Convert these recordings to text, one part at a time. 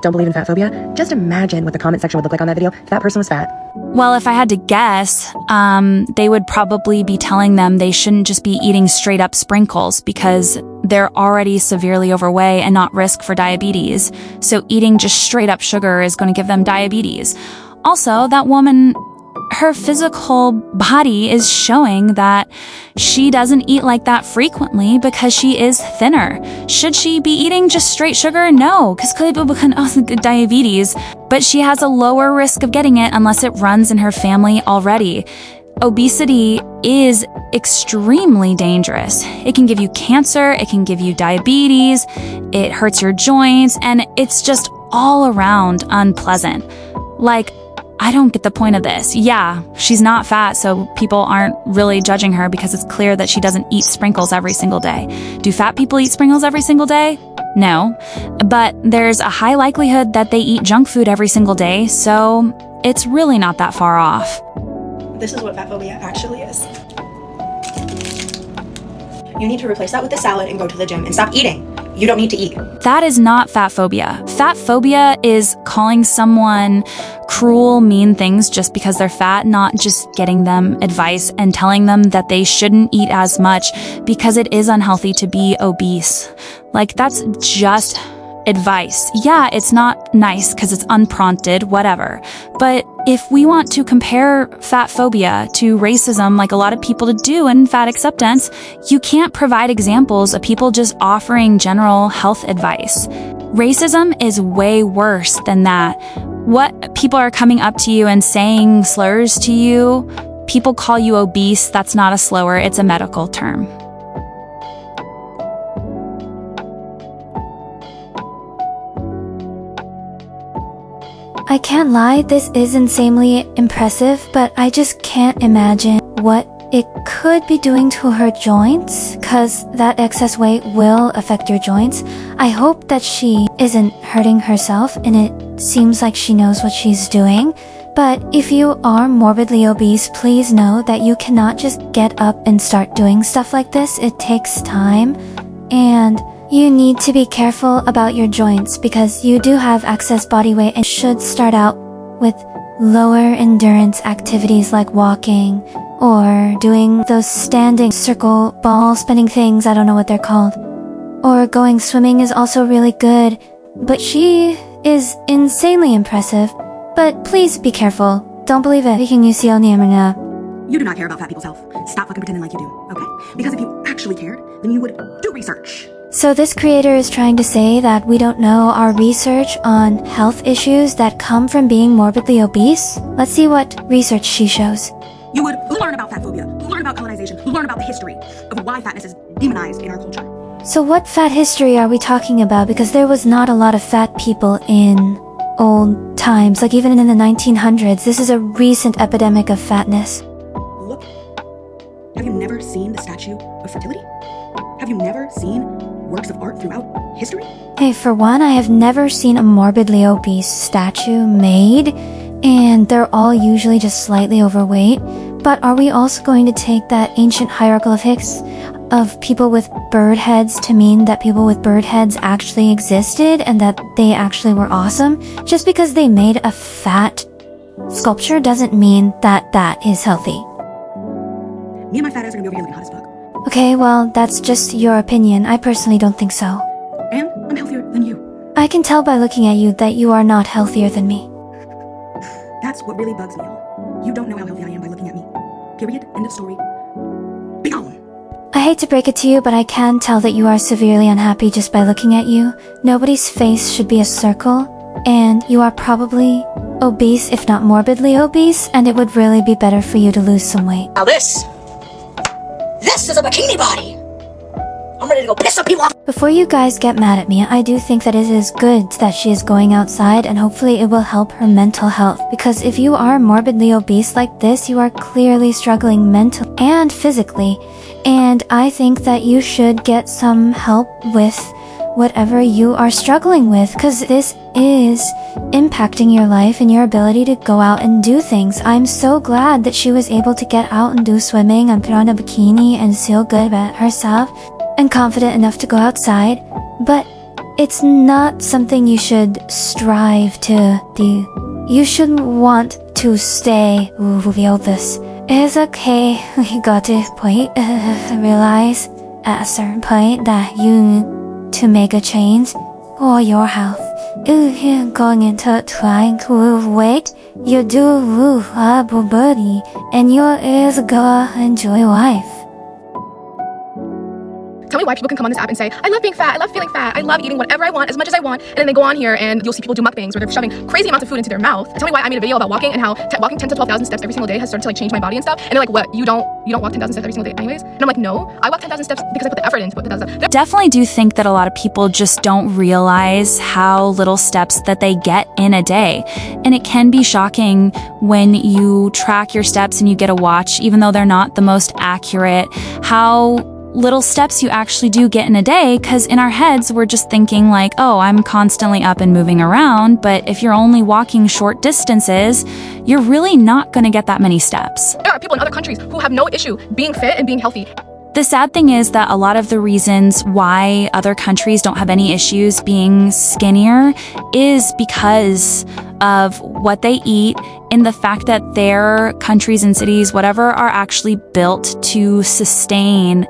don't believe in fat phobia, just imagine what the comment section would look like on that video if that person was fat. Well, if I had to guess, they would probably be telling them they shouldn't just be eating straight up sprinkles because they're already severely overweight and not risk for diabetes. So eating just straight up sugar is going to give them diabetes. Also, that woman, her physical body is showing that she doesn't eat like that frequently because she is thinner. Should she be eating just straight sugar? No, because people can get diabetes, but she has a lower risk of getting it unless it runs in her family already. Obesity is extremely dangerous. It can give you cancer, it can give you diabetes, it hurts your joints, and it's just all around unpleasant. Like, I don't get the point of this. Yeah, she's not fat, so people aren't really judging her because it's clear that she doesn't eat sprinkles every single day. Do fat people eat sprinkles every single day? No. But there's a high likelihood that they eat junk food every single day, so it's really not that far off. This is what fat phobia actually is. You need to replace that with a salad and go to the gym and stop eating. You don't need to eat. That is not fat phobia. Fat phobia is calling someone cruel, mean things just because they're fat, not just getting them advice and telling them that they shouldn't eat as much because it is unhealthy to be obese. Like, that's just advice. Yeah, it's not nice because it's unprompted, whatever. But if we want to compare fat phobia to racism, like a lot of people do in fat acceptance, you can't provide examples of people just offering general health advice. Racism is way worse than that. What people are coming up to you and saying slurs to you, people call you obese, that's not a slur, it's a medical term. I can't lie, this is insanely impressive, but I just can't imagine what it could be doing to her joints, cause that excess weight will affect your joints. I hope that she isn't hurting herself, and it seems like she knows what she's doing. But if you are morbidly obese, please know that you cannot just get up and start doing stuff like this. It takes time, and you need to be careful about your joints because you do have excess body weight and should start out with lower endurance activities like walking or doing those standing circle ball spinning things, I don't know what they're called. Or going swimming is also really good, but she is insanely impressive. But please be careful. Don't believe everything you see on the internet. You do not care about fat people's health. Stop fucking pretending like you do, okay? Because if you actually cared, then you would do research. So this creator is trying to say that we don't know our research on health issues that come from being morbidly obese? Let's see what research she shows. You would learn about fat phobia, learn about colonization, learn about the history of why fatness is demonized in our culture. So what fat history are we talking about? Because there was not a lot of fat people in old times, like even in the 1900s. This is a recent epidemic of fatness. Look, have you never seen the statue of fertility? Have you never seen works of art throughout history? Hey, for one, I have never seen a morbidly obese statue made, and they're all usually just slightly overweight. But are we also going to take that ancient hierarchical of Hicks of people with bird heads to mean that people with bird heads actually existed and that they actually were awesome? Just because they made a fat sculpture doesn't mean that that is healthy. Me and my fat ass are gonna be over here looking hot as fuck. Okay, well, that's just your opinion. I personally don't think so. And I'm healthier than you. I can tell by looking at you that you are not healthier than me. That's what really bugs me, y'all. You don't know how healthy I am by looking at me. Period. End of story. Be gone. I hate to break it to you, but I can tell that you are severely unhappy just by looking at you. Nobody's face should be a circle, and you are probably obese, if not morbidly obese, and it would really be better for you to lose some weight. Now this is a bikini body. I'm ready to go piss some people off. Before you guys get mad at me, I do think that it is good that she is going outside, and hopefully it will help her mental health. Because if you are morbidly obese like this, you are clearly struggling mentally and physically. And I think that you should get some help with whatever you are struggling with, because this is impacting your life and your ability to go out and do things. I'm so glad that she was able to get out and do swimming and put on a bikini and feel good about herself and confident enough to go outside. But It's not something you should strive to do. You shouldn't want to stay real this. It's okay. You got to realize at a certain point that you need to make a change for your health. If you're going to trying to lose weight, you do lose a body, and you is gonna enjoy life. Tell me why people can come on this app and say, I love being fat, I love feeling fat, I love eating whatever I want as much as I want, and then they go on here and you'll see people do mukbangs where they're shoving crazy amounts of food into their mouth. Tell me why I made a video about walking and how walking 10 to 12,000 steps every single day has started to like change my body and stuff. And they're like, what, you don't walk 10,000 steps every single day anyways? And I'm like, no, I walk 10,000 steps because I put the effort in to put the 10,000 steps. Definitely do think that a lot of people just don't realize how little steps that they get in a day. And it can be shocking when you track your steps and you get a watch, even though they're not the most accurate, how little steps you actually do get in a day, because in our heads we're just thinking like, oh, I'm constantly up and moving around, but if you're only walking short distances, you're really not going to get that many steps. There are people in other countries who have no issue being fit and being healthy. The sad thing is that a lot of the reasons why other countries don't have any issues being skinnier is because of what they eat and the fact that their countries and cities, whatever, are actually built to sustain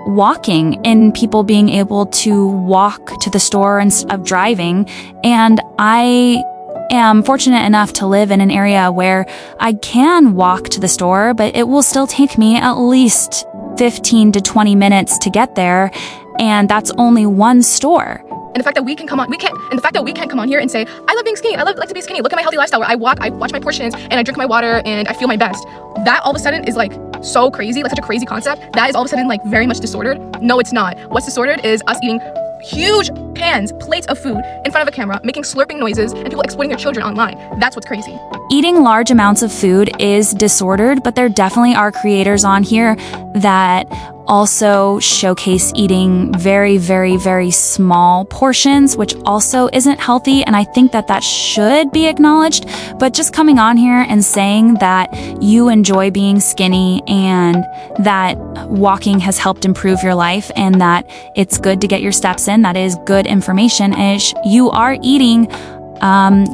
walking and people being able to walk to the store instead of driving. And I am fortunate enough to live in an area where I can walk to the store, but it will still take me at least 15 to 20 minutes to get there. And that's only one store. And the fact that we can't come on here and say, I love being skinny, I like to be skinny, look at my healthy lifestyle where I walk, I watch my portions, and I drink my water, and I feel my best. That all of a sudden is like so crazy, like such a crazy concept. That is all of a sudden like very much disordered. No, it's not. What's disordered is us eating huge plates of food in front of a camera, making slurping noises, and people exploiting their children online. That's what's crazy. Eating large amounts of food is disordered, but there definitely are creators on here that also showcase eating very, very, very small portions, which also isn't healthy. And I think that that should be acknowledged. But just coming on here and saying that you enjoy being skinny and that walking has helped improve your life and that it's good to get your steps in, that is good information. And you are eating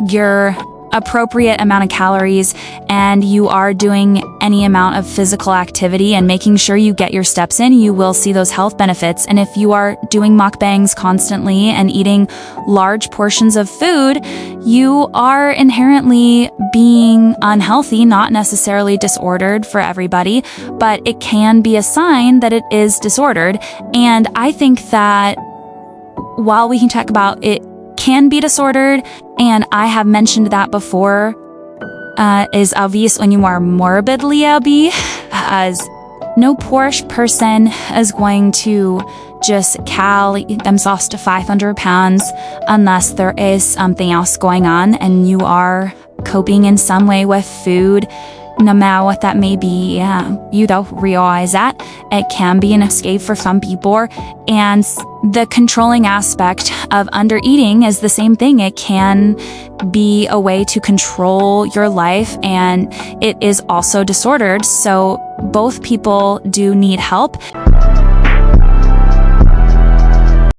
your appropriate amount of calories and you are doing any amount of physical activity and making sure you get your steps in, you will see those health benefits. And if you are doing mukbangs constantly and eating large portions of food, you are inherently being unhealthy, not necessarily disordered for everybody, but it can be a sign that it is disordered. And I think that while we can talk about it can be disordered, and I have mentioned that before, is obvious when you are morbidly obese, as no poor person is going to just eat themselves to 500 pounds unless there is something else going on and you are coping in some way with food. No matter what that may be, you don't realize that it can be an escape for some people. And the controlling aspect of under eating is the same thing. It can be a way to control your life, and it is also disordered. So both people do need help.